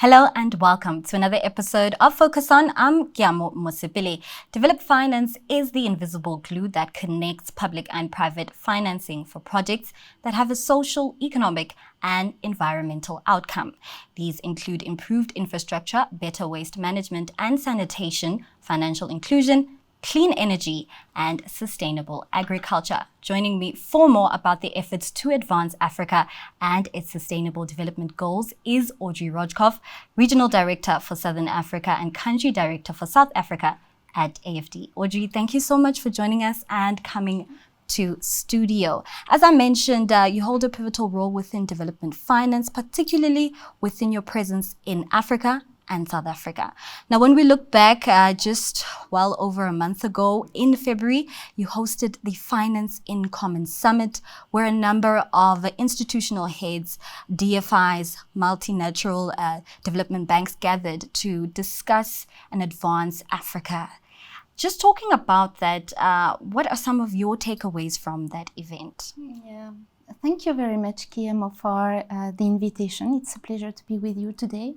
Hello and welcome to another episode of Focus On. I'm Kiamo Mosipili. Developed finance is the invisible glue that connects public and private financing for projects that have a social, economic, and environmental outcome. These include improved infrastructure, better waste management and sanitation, financial inclusion, clean energy, and sustainable agriculture. Joining me for more about the efforts to advance Africa and its sustainable development goals is Audrey Rojkov, Regional Director for Southern Africa and Country Director for South Africa at AFD. Audrey, thank you so much for joining us and coming to studio. As I mentioned, you hold a pivotal role within development finance, particularly within your presence in Africa and South Africa. Now, when we look back just well over a month ago in February, you hosted the Finance in Common Summit, where a number of institutional heads, DFIs, multilateral development banks gathered to discuss and advance Africa. Just talking about that, what are some of your takeaways from that event? Yeah. Thank you very much, Kiamo, for the invitation. It's a pleasure to be with you today.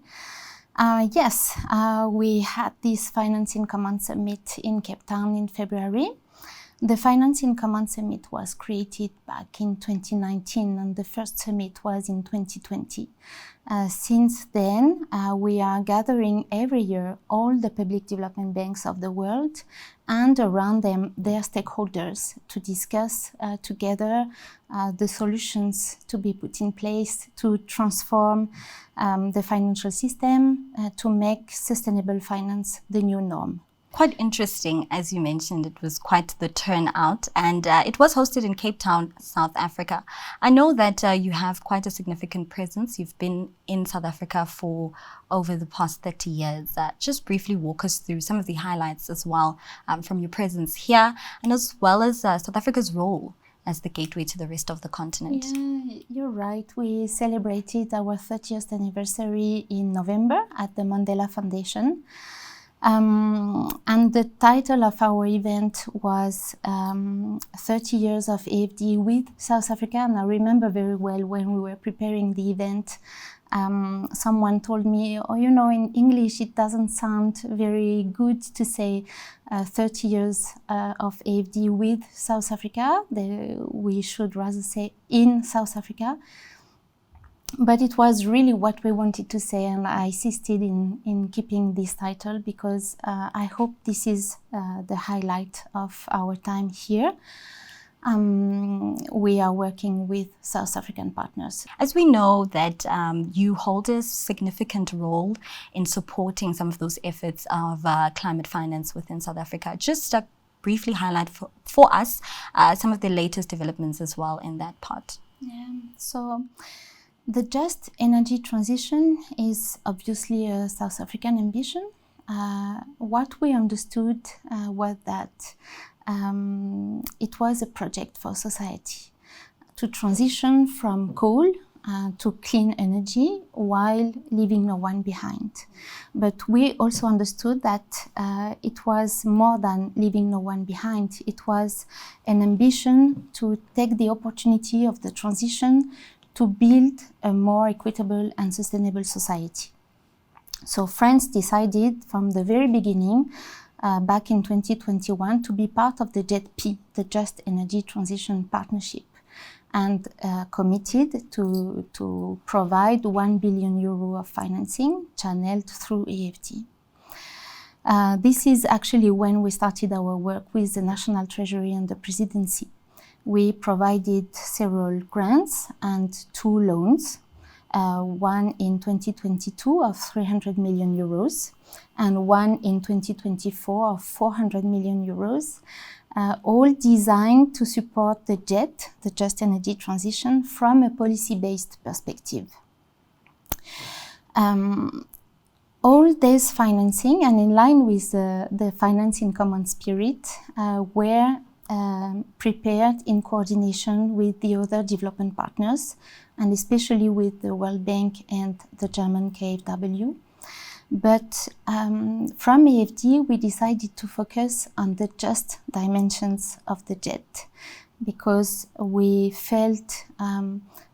We had this Finance in Common Summit in Cape Town in February. The Finance in Common Summit was created back in 2019 and the first summit was in 2020. Since then, we are gathering every year all the public development banks of the world and around them their stakeholders to discuss together the solutions to be put in place to transform the financial system to make sustainable finance the new norm. Quite interesting, as you mentioned, it was quite the turnout and it was hosted in Cape Town, South Africa. I know that you have quite a significant presence. You've been in South Africa for over the past 30 years. Just briefly walk us through some of the highlights as well from your presence here and as well as South Africa's role as the gateway to the rest of the continent. Yeah, you're right. We celebrated our 30th anniversary in November at the Mandela Foundation. And the title of our event was 30 years of AFD with South Africa. And I remember very well when we were preparing the event, someone told me, in English it doesn't sound very good to say 30 years of AFD with South Africa. We should rather say in South Africa. But it was really what we wanted to say, and I insisted in keeping this title because I hope this is the highlight of our time here. We are working with South African partners. As we know that you hold a significant role in supporting some of those efforts of climate finance within South Africa. Just briefly highlight for us some of the latest developments as well in that part. Yeah, so the just energy transition is obviously a South African ambition. What we understood was that it was a project for society to transition from coal to clean energy while leaving no one behind. But we also understood that it was more than leaving no one behind. It was an ambition to take the opportunity of the transition to build a more equitable and sustainable society. So France decided from the very beginning, back in 2021, to be part of the JETP, the Just Energy Transition Partnership, and committed to provide €1 billion of financing channeled through AFD. This is actually when we started our work with the National Treasury and the Presidency. We provided several grants and 2 loans, one in 2022 of €300 million and one in 2024 of €400 million, all designed to support the JET, the Just Energy Transition, from a policy-based perspective. All this financing, and in line with the Finance in Common spirit, were prepared in coordination with the other development partners, and especially with the World Bank and the German KfW. But from AFD, we decided to focus on the just dimensions of the JET because we felt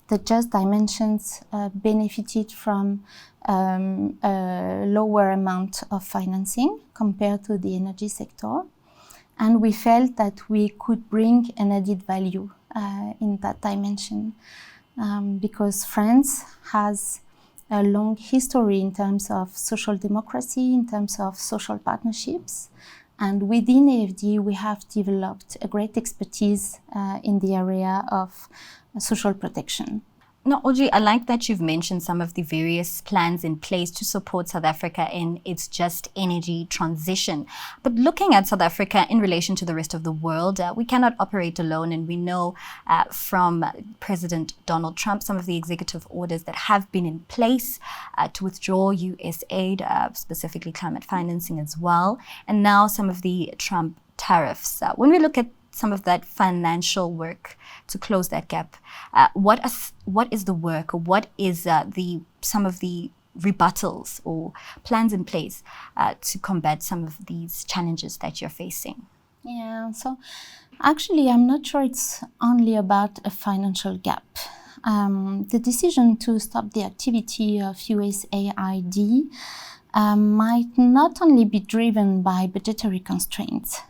the just dimensions benefited from a lower amount of financing compared to the energy sector. And we felt that we could bring an added value in that dimension because France has a long history in terms of social democracy, in terms of social partnerships. And within AFD, we have developed a great expertise in the area of social protection. Now, Audrey, I like that you've mentioned some of the various plans in place to support South Africa in its just energy transition. But looking at South Africa in relation to the rest of the world, we cannot operate alone. And we know from President Donald Trump some of the executive orders that have been in place to withdraw US aid, specifically climate financing as well. And now some of the Trump tariffs. When we look at some of that financial work to close that gap, what is the work, or what is some of the rebuttals or plans in place to combat some of these challenges that you're facing? Yeah, so actually I'm not sure it's only about a financial gap. The decision to stop the activity of USAID might not only be driven by budgetary constraints.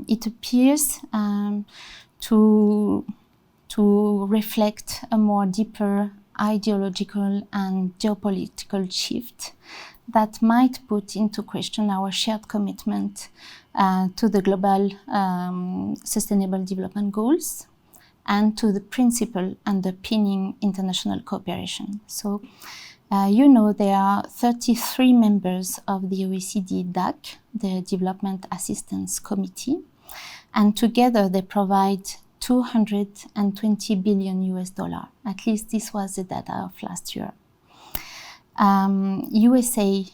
It appears to reflect a more deeper ideological and geopolitical shift that might put into question our shared commitment to the global sustainable development goals and to the principle underpinning international cooperation. So, there are 33 members of the OECD DAC, the Development Assistance Committee, and together they provide 220 billion US dollar. At least this was the data of last year. USA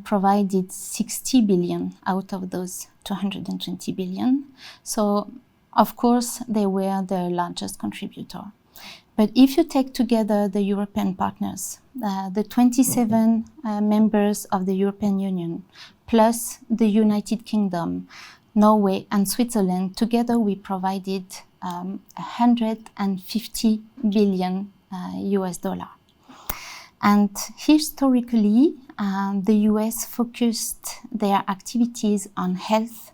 provided 60 billion out of those 220 billion. So, of course, they were the largest contributor. But if you take together the European partners, the 27 members of the European Union, plus the United Kingdom, Norway and Switzerland, together we provided 150 billion US dollar. And historically, the US focused their activities on health,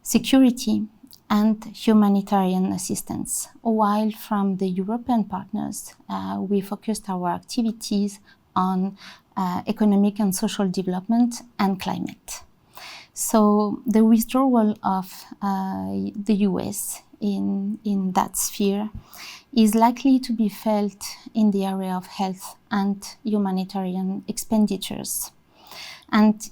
security, and humanitarian assistance, while from the European partners, we focused our activities on economic and social development and climate. So the withdrawal of the US in that sphere is likely to be felt in the area of health and humanitarian expenditures, and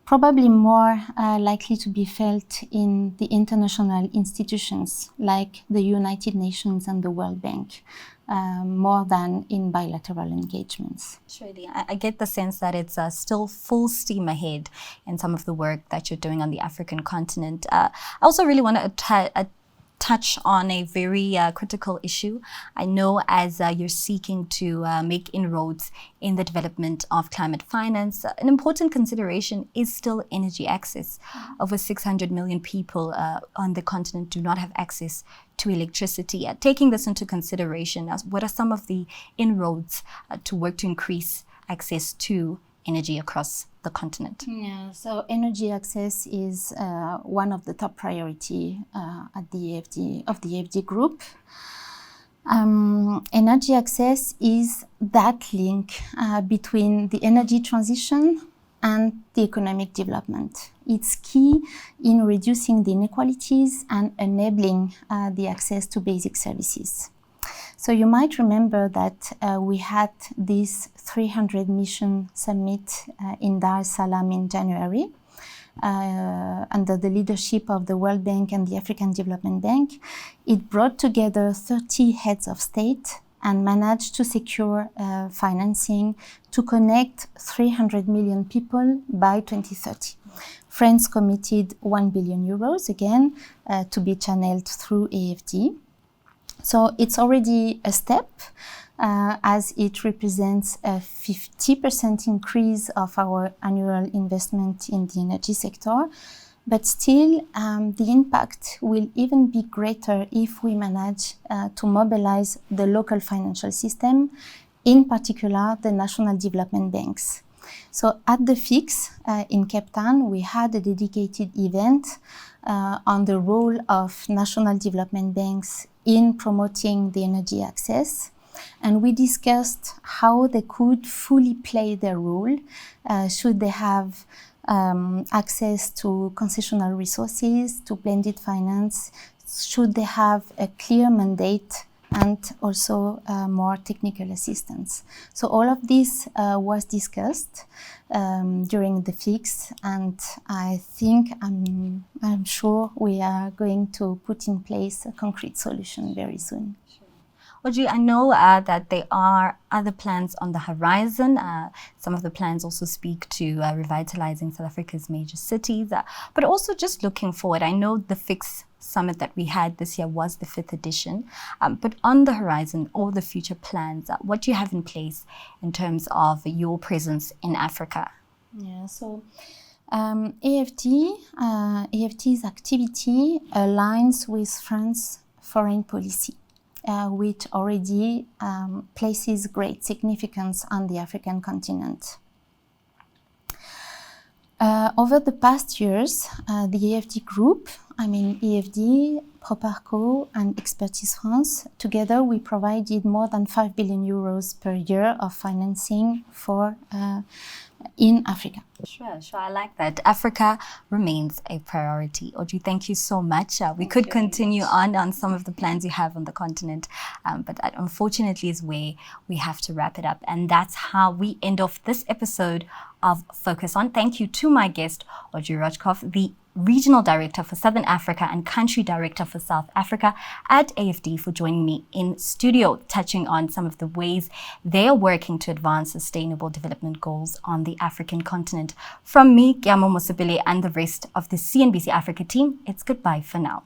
probably more likely to be felt in the international institutions like the United Nations and the World Bank, more than in bilateral engagements. Surely, I get the sense that it's still full steam ahead in some of the work that you're doing on the African continent. I also really want to touch on a very critical issue. I know as you're seeking to make inroads in the development of climate finance, an important consideration is still energy access. Over 600 million people on the continent do not have access to electricity. Taking this into consideration, what are some of the inroads to work to increase access to energy across the continent? Yeah, so energy access is one of the top priority at the AFD group. Energy access is that link between the energy transition and the economic development. It's key in reducing the inequalities and enabling the access to basic services. So you might remember that we had this 300 Mission Summit in Dar es Salaam in January under the leadership of the World Bank and the African Development Bank. It brought together 30 heads of state and managed to secure financing to connect 300 million people by 2030. France committed 1 billion euros, again, to be channeled through AFD. So it's already a step, as it represents a 50% increase of our annual investment in the energy sector. but still the impact will even be greater if we manage to mobilize the local financial system, in particular the national development banks. So at the FIX in Cape Town, we had a dedicated event on the role of national development banks in promoting the energy access. And we discussed how they could fully play their role, should they have access to concessional resources, to blended finance, should they have a clear mandate and also more technical assistance. So all of this was discussed during the FIX, and I think I'm sure we are going to put in place a concrete solution very soon. Audrey, I know that there are other plans on the horizon. Some of the plans also speak to revitalizing South Africa's major cities, but also just looking forward. I know the FIX summit that we had this year was the 5th edition, but on the horizon, all the future plans, what do you have in place in terms of your presence in Africa? Yeah, so AFT's activity aligns with France's foreign policy, which already places great significance on the African continent. Over the past years, the AFD group, AFD, Proparco and Expertise France, together we provided more than 5 billion euros per year of financing for in Africa. Sure, I like that. Africa remains a priority. Audrey, thank you so much. We could continue on some of the plans you have on the continent, but that unfortunately is where we have to wrap it up. And that's how we end off this episode of Focus On. Thank you to my guest, Audrey Rochkoff, the Regional Director for Southern Africa and Country Director for South Africa at AFD, for joining me in studio, touching on some of the ways they are working to advance sustainable development goals on the African continent. From me, Gyamo Mosibili, and the rest of the CNBC Africa team, it's goodbye for now.